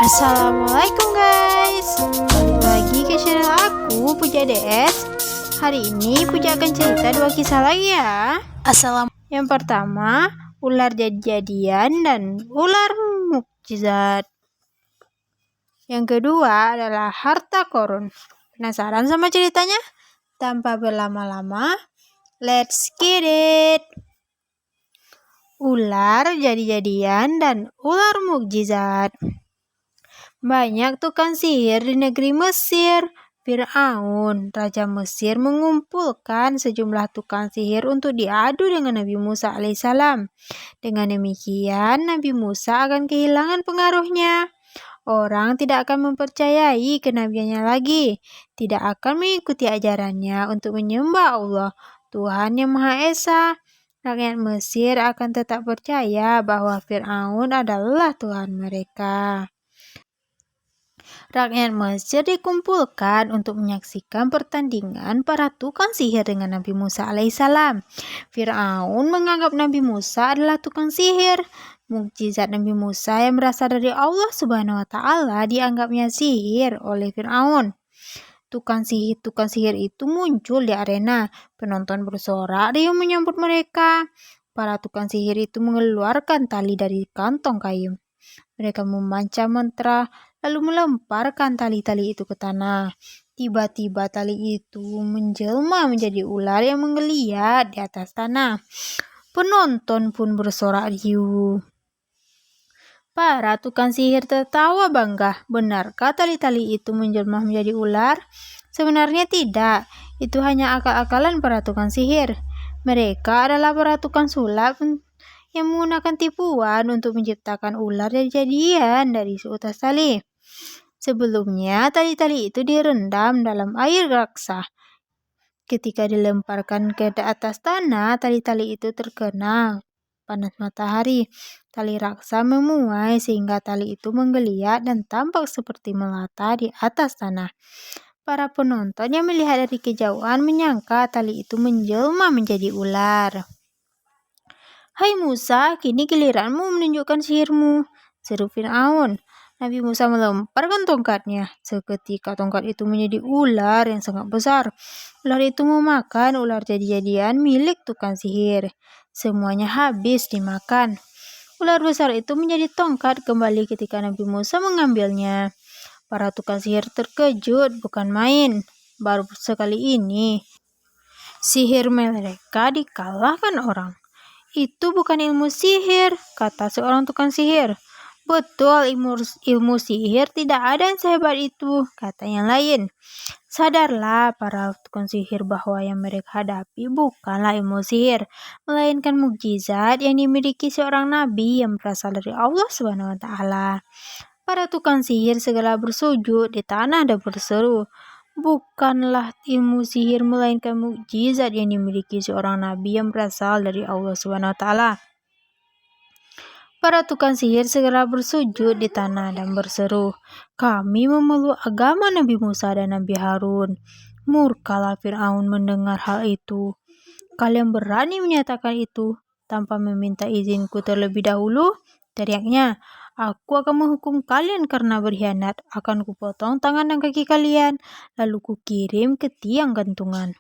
Assalamualaikum guys, balik lagi ke channel aku, Puja DS. Hari ini Puja akan cerita 2 kisah lagi ya. Yang pertama, ular jadi-jadian dan ular mukjizat. Yang kedua adalah harta karun. Penasaran sama ceritanya? Tanpa berlama-lama, let's get it. Ular jadi-jadian dan ular mukjizat. Banyak tukang sihir di negeri Mesir. Fir'aun, Raja Mesir, mengumpulkan sejumlah tukang sihir untuk diadu dengan Nabi Musa alaihissalam. Dengan demikian, Nabi Musa akan kehilangan pengaruhnya. Orang tidak akan mempercayai kenabiannya lagi, tidak akan mengikuti ajarannya untuk menyembah Allah, Tuhan yang Maha Esa. Rakyat Mesir akan tetap percaya bahwa Fir'aun adalah Tuhan mereka. Rakyat Mesir dikumpulkan untuk menyaksikan pertandingan para tukang sihir dengan Nabi Musa alaihissalam. Fir'aun menganggap Nabi Musa adalah tukang sihir. Mukjizat Nabi Musa yang berasal dari Allah Subhanahu wa Ta'ala dianggapnya sihir oleh Fir'aun. Tukang sihir itu muncul di arena. Penonton bersorak yang menyambut mereka. Para tukang sihir itu mengeluarkan tali dari kantong kayu. Mereka memanca mantra, lalu melemparkan tali-tali itu ke tanah. Tiba-tiba tali itu menjelma menjadi ular yang menggeliat di atas tanah. Penonton pun bersorak riuh. Para tukang sihir tertawa bangga. Benarkah tali-tali itu menjelma menjadi ular? Sebenarnya tidak. Itu hanya akal-akalan para tukang sihir. Mereka adalah para tukang sulap yang menggunakan tipuan untuk menciptakan ular jadi-jadian dari seutas tali. Sebelumnya, tali-tali itu direndam dalam air raksa. Ketika dilemparkan ke atas tanah, tali-tali itu terkena panas matahari. Tali raksa memuai sehingga tali itu menggeliat dan tampak seperti melata di atas tanah. Para penonton yang melihat dari kejauhan menyangka tali itu menjelma menjadi ular. "Hai Musa, kini giliranmu menunjukkan sihirmu," seru Fir'aun. Nabi Musa melemparkan tongkatnya. Seketika tongkat itu menjadi ular yang sangat besar. Ular itu memakan ular jadi-jadian milik tukang sihir. Semuanya habis dimakan. Ular besar itu menjadi tongkat kembali ketika Nabi Musa mengambilnya. Para tukang sihir terkejut bukan main. Baru sekali ini sihir mereka dikalahkan orang. "Itu bukan ilmu sihir," kata seorang tukang sihir. "Betul, ilmu sihir tidak ada yang sehebat itu," kata yang lain. Sadarlah para tukang sihir bahwa yang mereka hadapi bukanlah ilmu sihir, melainkan mukjizat yang dimiliki seorang nabi yang berasal dari Allah Subhanahu wa Ta'ala. Para tukang sihir segera bersujud di tanah dan berseru, "Bukanlah ilmu sihir melainkan mukjizat yang dimiliki seorang nabi yang berasal dari Allah Subhanahu wa Ta'ala." Para tukang sihir segera bersujud di tanah dan berseru, "Kami memeluk agama Nabi Musa dan Nabi Harun." Murkalah Fir'aun mendengar hal itu. "Kalian berani menyatakan itu tanpa meminta izinku terlebih dahulu?" teriaknya. "Aku akan menghukum kalian karena berkhianat. Akan kupotong tangan dan kaki kalian, lalu kukirim ke tiang gantungan."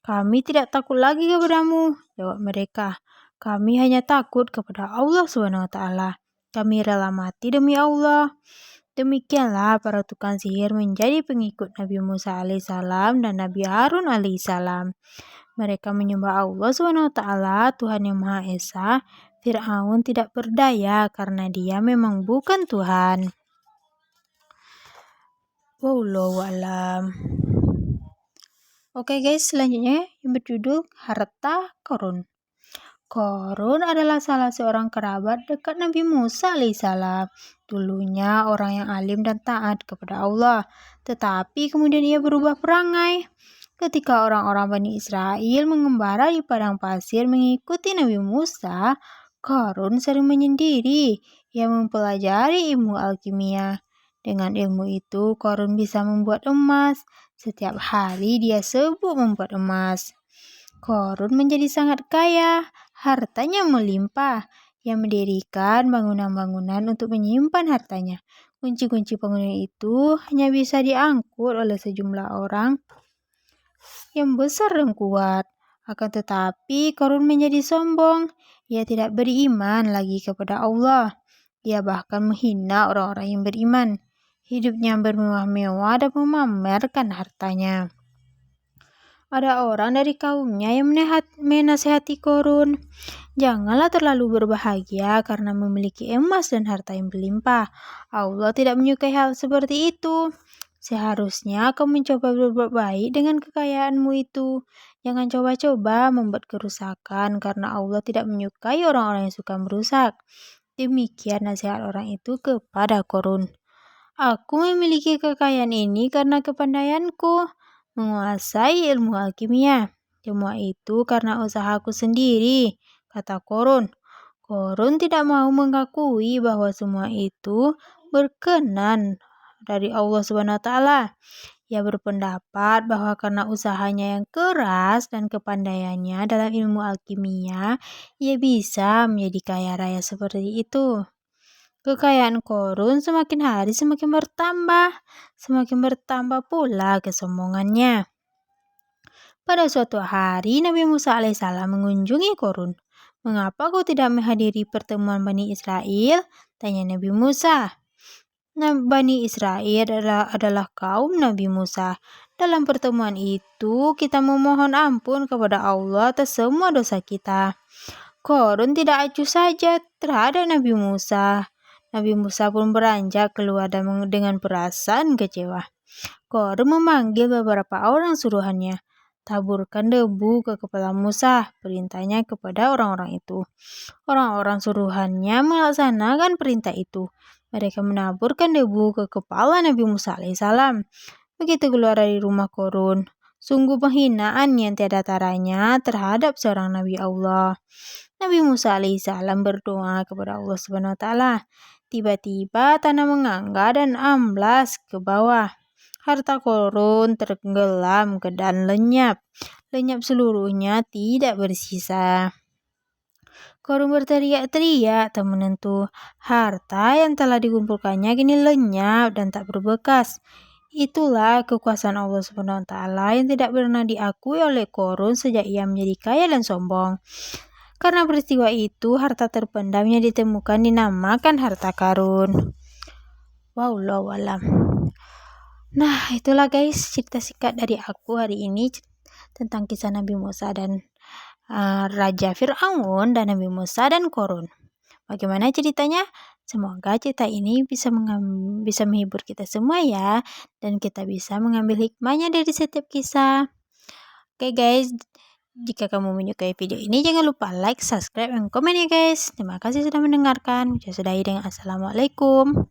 "Kami tidak takut lagi kepadamu," jawab mereka. "Kami hanya takut kepada Allah Subhanahu wa Ta'ala. Kami rela mati demi Allah." Demikianlah para tukang sihir menjadi pengikut Nabi Musa alaihissalam dan Nabi Harun alaihissalam. Mereka menyembah Allah Subhanahu wa Ta'ala, Tuhan yang Maha Esa. Fir'aun tidak berdaya karena dia memang bukan Tuhan. Wallahu a'lam. Oke guys, selanjutnya yang berjudul harta karun. Qarun adalah salah seorang kerabat dekat Nabi Musa alaihissalam. Dulunya orang yang alim dan taat kepada Allah, tetapi kemudian ia berubah perangai. Ketika orang-orang Bani Israel mengembara di padang pasir mengikuti Nabi Musa, Qarun sering menyendiri. Ia mempelajari ilmu alkimia. Dengan ilmu itu, Qarun bisa membuat emas. Setiap hari dia sibuk membuat emas. Qarun menjadi sangat kaya. Hartanya melimpah. Ia mendirikan bangunan-bangunan untuk menyimpan hartanya. Kunci-kunci bangunan itu hanya bisa diangkut oleh sejumlah orang yang besar dan kuat. Akan tetapi Korun menjadi sombong. Ia tidak beriman lagi kepada Allah. Ia bahkan menghina orang-orang yang beriman. Hidupnya bermewah-mewah dan memamerkan hartanya. Ada orang dari kaumnya yang menasehati Korun. Janganlah terlalu berbahagia karena memiliki emas dan harta yang berlimpah. Allah tidak menyukai hal seperti itu. Seharusnya kau mencoba berbuat baik dengan kekayaanmu itu. Jangan coba-coba membuat kerusakan karena Allah tidak menyukai orang-orang yang suka merusak. Demikian nasihat orang itu kepada Korun. Aku memiliki kekayaan ini karena kepandaianku menguasai ilmu alkimia. Semua itu karena usahaku sendiri, kata Korun. Korun tidak mau mengakui bahwa semua itu berkenan dari Allah Subhanahu wa taala. Ia berpendapat bahwa karena usahanya yang keras dan kepandaiannya dalam ilmu alkimia, ia bisa menjadi kaya raya seperti itu. Kekayaan Korun semakin hari semakin bertambah pula kesombongannya. Pada suatu hari Nabi Musa alaihissalam mengunjungi Korun. Mengapa kau tidak menghadiri pertemuan Bani Israel? Tanya Nabi Musa. Bani Israel adalah kaum Nabi Musa. Dalam pertemuan itu kita memohon ampun kepada Allah atas semua dosa kita. Korun tidak acuh saja terhadap Nabi Musa. Nabi Musa pun beranjak keluar dengan perasaan kecewa. Korun memanggil beberapa orang suruhannya. Taburkan debu ke kepala Musa, perintahnya kepada orang-orang itu. Orang-orang suruhannya melaksanakan perintah itu. Mereka menaburkan debu ke kepala Nabi Musa alaihissalam. Begitu keluar dari rumah Korun, sungguh penghinaan yang tiada taranya terhadap seorang Nabi Allah. Nabi Musa alaihissalam berdoa kepada Allah Subhanahu wa taala. Tiba-tiba tanah menganga dan amblas ke bawah. Harta Korun tenggelam ke dan lenyap. Lenyap seluruhnya, tidak bersisa. Korun berteriak-teriak tak menentu. Harta yang telah dikumpulkannya kini lenyap dan tak berbekas. Itulah kekuasaan Allah Subhanahu wa taala yang tidak pernah diakui oleh Korun sejak ia menjadi kaya dan sombong. Karena peristiwa itu, harta terpendam yang ditemukan dinamakan harta karun. Wallahu alam. Nah, itulah guys cerita singkat dari aku hari ini tentang kisah Nabi Musa dan Raja Fir'aun dan Nabi Musa dan Korun. Bagaimana ceritanya? Semoga cerita ini bisa menghibur kita semua ya, dan kita bisa mengambil hikmahnya dari setiap kisah. Oke guys, jika kamu menyukai video ini jangan lupa like, subscribe, dan komen ya guys. Terima kasih sudah mendengarkan. Saya sudahi dengan assalamualaikum.